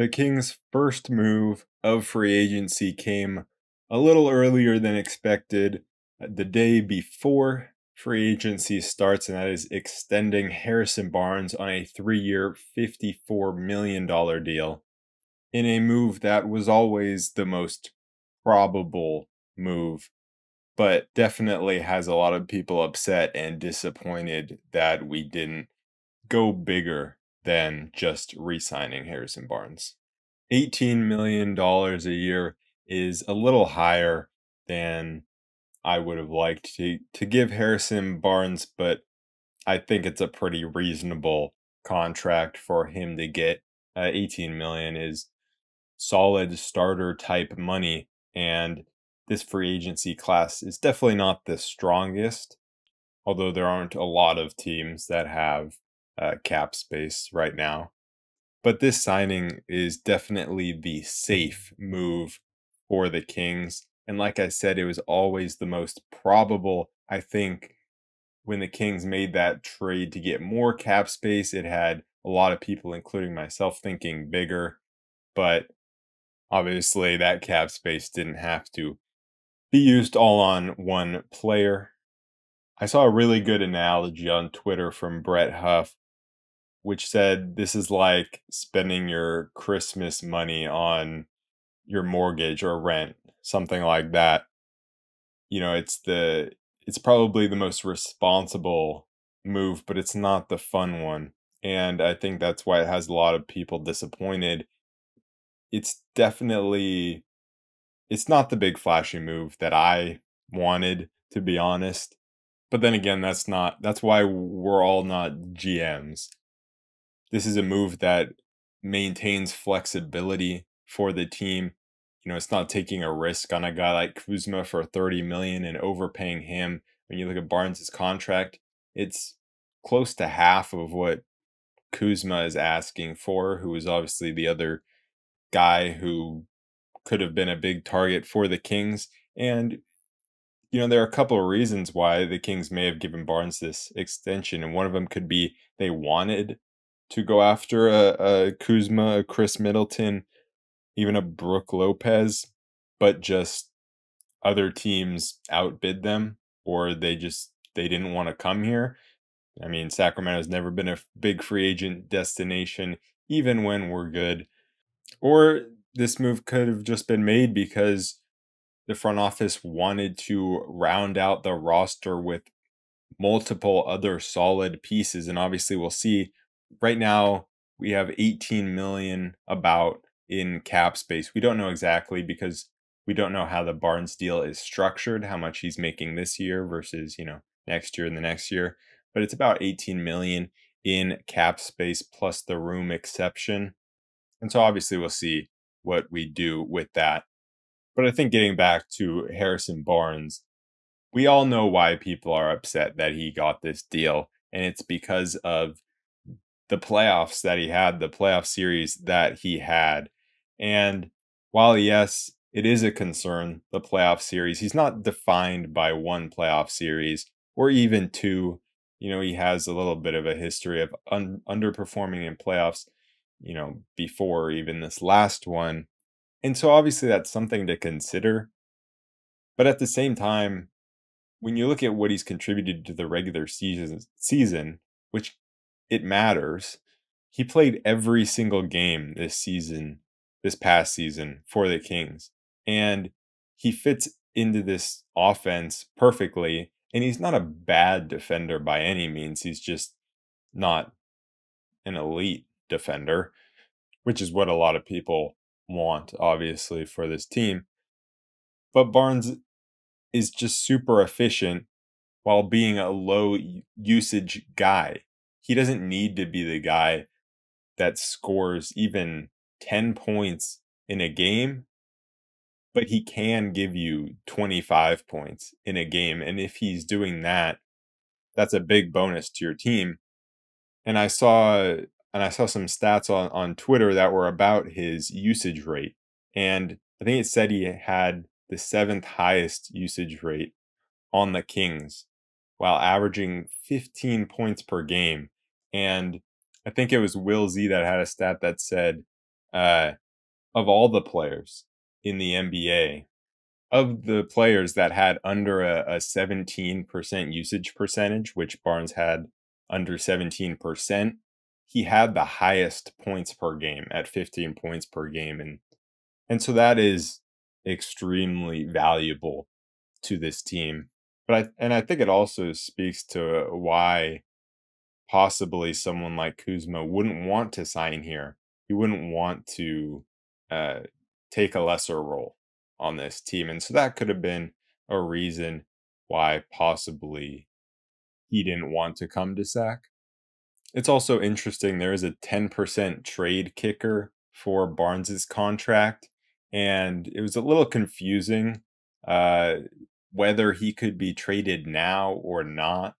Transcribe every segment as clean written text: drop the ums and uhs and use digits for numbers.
The Kings' first move of free agency came a little earlier than expected, the day before free agency starts, and that is extending Harrison Barnes on a 3-year, $54 million deal in a move that was always the most probable move, but definitely has a lot of people upset and disappointed that we didn't go bigger than just re-signing Harrison Barnes. $18 million a year is a little higher than I would have liked to give Harrison Barnes, but I think it's a pretty reasonable contract for him to get. 18 million is solid starter type money, and this free agency class is definitely not the strongest, although there aren't a lot of teams that have cap space right now. But this signing is definitely the safe move for the Kings. And like I said, it was always the most probable. I think when the Kings made that trade to get more cap space, it had a lot of people, including myself, thinking bigger. But obviously, that cap space didn't have to be used all on one player. I saw a really good analogy on Twitter from Brett Huff, which said this is like spending your Christmas money on your mortgage or rent, something like that. It's probably the most responsible move, but it's not the fun one. And I think that's why it has a lot of people disappointed. It's definitely it's not the big flashy move that I wanted, to be honest. But then again, that's why we're all not GMs. This is a move that maintains flexibility for the team. It's not taking a risk on a guy like Kuzma for 30 million and overpaying him. When you look at Barnes's contract, it's close to half of what Kuzma is asking for, who is obviously the other guy who could have been a big target for the Kings. And there are a couple of reasons why the Kings may have given Barnes this extension, and one of them could be they wanted to go after a Kuzma, a Chris Middleton, even a Brook Lopez, but just other teams outbid them, or they didn't want to come here. I mean, Sacramento's never been a big free agent destination, even when we're good. Or this move could have just been made because the front office wanted to round out the roster with multiple other solid pieces. And obviously, we'll see. Right now, we have 18 million about in cap space. We don't know exactly because we don't know how the Barnes deal is structured, how much he's making this year versus, next year and the next year. But it's about 18 million in cap space plus the room exception. And so obviously we'll see what we do with that. But I think getting back to Harrison Barnes, we all know why people are upset that he got this deal. And it's because of the playoffs that he had, the playoff series that he had. And while, yes, it is a concern, the playoff series, he's not defined by one playoff series or even two. He has a little bit of a history of underperforming in playoffs, before even this last one. And so obviously that's something to consider. But at the same time, when you look at what he's contributed to the regular season, which it matters, he played every single game this past season for the Kings. And he fits into this offense perfectly. And he's not a bad defender by any means. He's just not an elite defender, which is what a lot of people want, obviously, for this team. But Barnes is just super efficient while being a low usage guy. He doesn't need to be the guy that scores even 10 points in a game, but he can give you 25 points in a game. And if he's doing that, that's a big bonus to your team. And I saw some stats on Twitter that were about his usage rate. And I think it said he had the 7th highest usage rate on the Kings while averaging 15 points per game. And I think it was Will Z that had a stat that said Uh, of all the players in the NBA, of the players that had under a 17% usage percentage, which Barnes had under 17%, he had the highest points per game at 15 points per game. And so that is extremely valuable to this team. But I think it also speaks to why possibly someone like Kuzma wouldn't want to sign here. He wouldn't want to uh, take a lesser role on this team. And so that could have been a reason why possibly he didn't want to come to SAC. It's also interesting there is a 10% trade kicker for Barnes's contract, and it was a little confusing uh, whether he could be traded now or not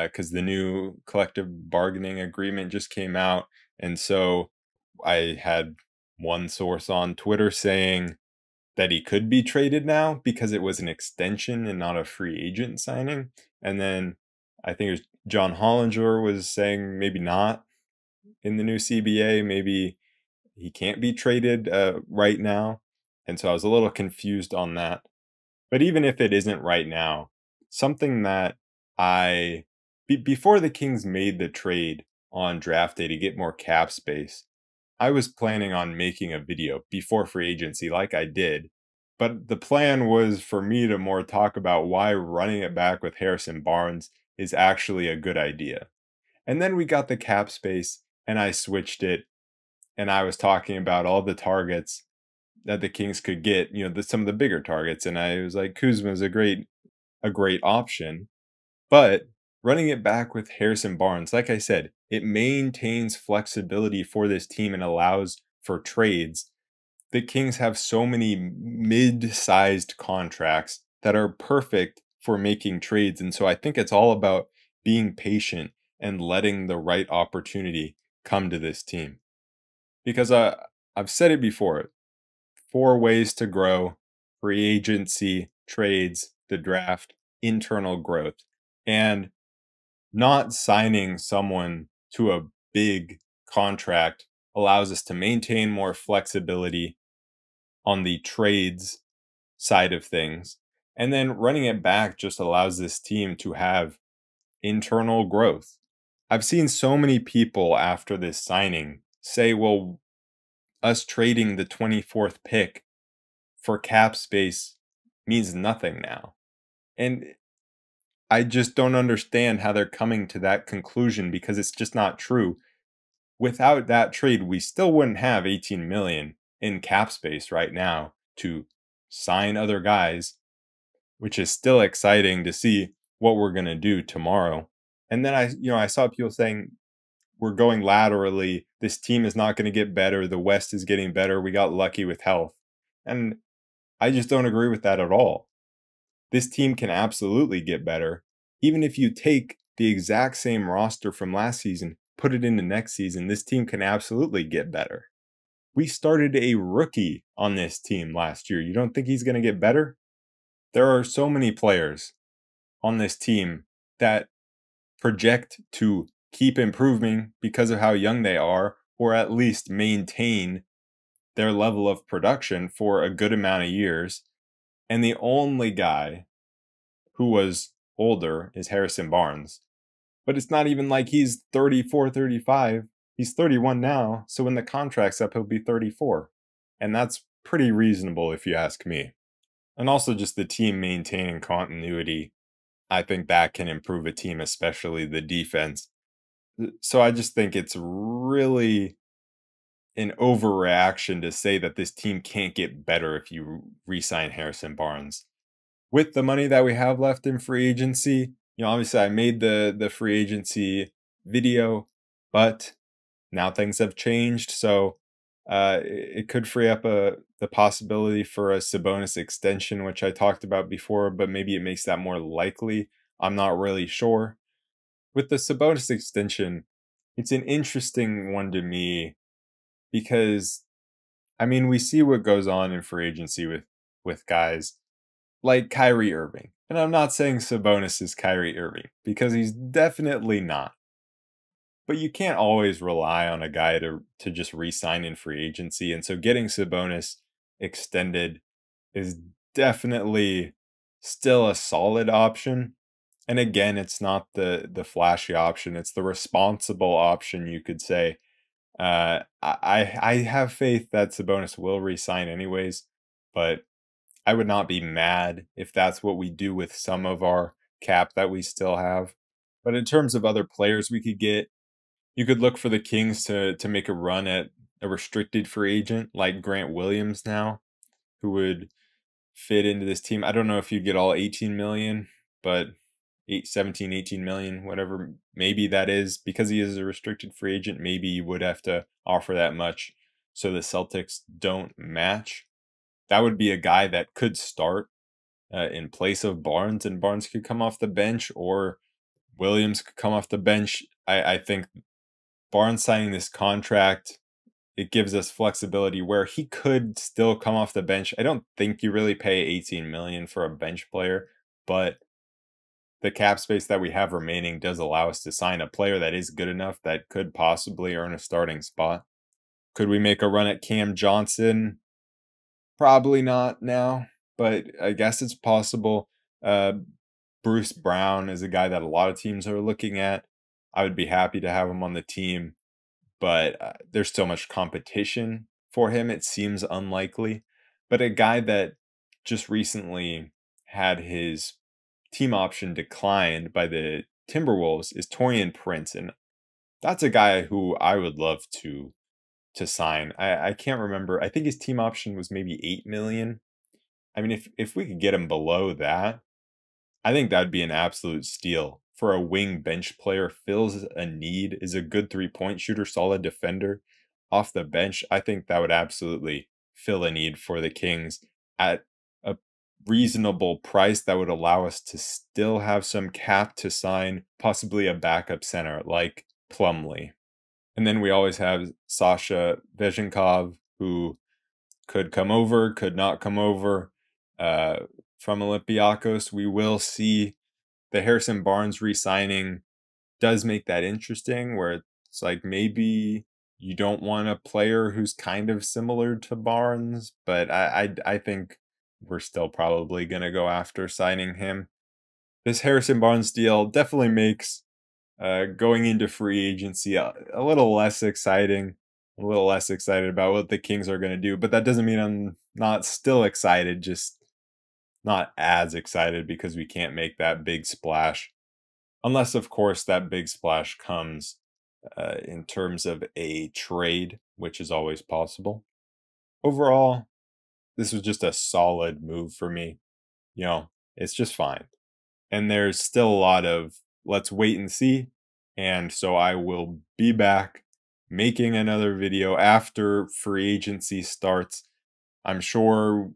because the new collective bargaining agreement just came out. And so I had one source on Twitter saying that he could be traded now because it was an extension and not a free agent signing. And then I think it was John Hollinger was saying maybe not in the new CBA. Maybe he can't be traded right now. And so I was a little confused on that. But even if it isn't right now, something that before the Kings made the trade on draft day to get more cap space, I was planning on making a video before free agency, like I did. But the plan was for me to more talk about why running it back with Harrison Barnes is actually a good idea. And then we got the cap space, and I switched it, and I was talking about all the targets that the Kings could get, some of the bigger targets. And I was like, Kuzma is a great option. But running it back with Harrison Barnes, like I said, it maintains flexibility for this team and allows for trades. The Kings have so many mid-sized contracts that are perfect for making trades. And so I think it's all about being patient and letting the right opportunity come to this team. Because I've said it before, four ways to grow: free agency, trades, the draft, internal growth. And not signing someone to a big contract allows us to maintain more flexibility on the trades side of things. And then running it back just allows this team to have internal growth. I've seen so many people after this signing say, well, us trading the 24th pick for cap space means nothing now. And I just don't understand how they're coming to that conclusion because it's just not true. Without that trade, we still wouldn't have 18 million in cap space right now to sign other guys, which is still exciting to see what we're going to do tomorrow. And then I saw people saying we're going laterally. This team is not going to get better. The West is getting better. We got lucky with health. And I just don't agree with that at all. This team can absolutely get better. Even if you take the exact same roster from last season, put it into next season, this team can absolutely get better. We started a rookie on this team last year. You don't think he's going to get better? There are so many players on this team that project to keep improving because of how young they are, or at least maintain their level of production for a good amount of years. And the only guy who was older is Harrison Barnes. But it's not even like he's 34, 35. He's 31 now. So when the contract's up, he'll be 34. And that's pretty reasonable if you ask me. And also just the team maintaining continuity. I think that can improve a team, especially the defense. So I just think it's really an overreaction to say that this team can't get better if you re-sign Harrison Barnes. With the money that we have left in free agency, obviously I made the free agency video, but now things have changed. So it could free up the possibility for a Sabonis extension, which I talked about before, but maybe it makes that more likely. I'm not really sure. With the Sabonis extension, it's an interesting one to me because, I mean, we see what goes on in free agency with guys like Kyrie Irving. And I'm not saying Sabonis is Kyrie Irving because he's definitely not. but you can't always rely on a guy to just re-sign in free agency. And so getting Sabonis extended is definitely still a solid option. And again, it's not the flashy option; it's the responsible option, you could say. I have faith that Sabonis will re-sign anyways, but I would not be mad if that's what we do with some of our cap that we still have. But in terms of other players we could get, you could look for the Kings to make a run at a restricted free agent like Grant Williams now, who would fit into this team. I don't know if you'd get all 18 million, but 17, 18 million, whatever maybe that is, because he is a restricted free agent, maybe you would have to offer that much so the Celtics don't match. That would be a guy that could start in place of Barnes, and Barnes could come off the bench, or Williams could come off the bench. I think Barnes signing this contract, it gives us flexibility where he could still come off the bench. I don't think you really pay 18 million for a bench player, but the cap space that we have remaining does allow us to sign a player that is good enough that could possibly earn a starting spot. Could we make a run at Cam Johnson? Probably not now, but I guess it's possible. Uh, Bruce Brown is a guy that a lot of teams are looking at. I would be happy to have him on the team, but there's so much competition for him, it seems unlikely. But a guy that just recently had his team option declined by the Timberwolves is Torian Prince, and that's a guy who I would love to sign. I can't remember. I think his team option was maybe 8 million. I mean, if we could get him below that, I think that'd be an absolute steal for a wing bench player. Fills a need, is a good 3-point shooter, solid defender off the bench. I think that would absolutely fill a need for the Kings at a reasonable price that would allow us to still have some cap to sign possibly a backup center like Plumlee. And then we always have Sasha Vezenkov, who could come over, could not come over from Olympiacos. We will see. The Harrison Barnes re-signing does make that interesting, where it's like maybe you don't want a player who's kind of similar to Barnes, but I think we're still probably going to go after signing him. This Harrison Barnes deal definitely makes going into free agency a little less exciting, a little less excited about what the Kings are going to do. But that doesn't mean I'm not still excited, just not as excited because we can't make that big splash. Unless, of course, that big splash comes in terms of a trade, which is always possible. Overall, this was just a solid move for me. It's just fine. And there's still a lot of let's wait and see. And so I will be back making another video after free agency starts. I'm sure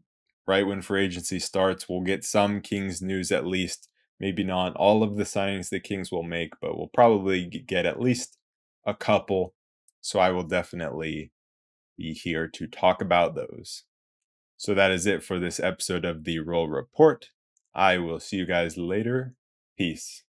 right when free agency starts, we'll get some Kings news at least. Maybe not all of the signings the Kings will make, but we'll probably get at least a couple. So I will definitely be here to talk about those. So that is it for this episode of the Roll Report. I will see you guys later. Peace.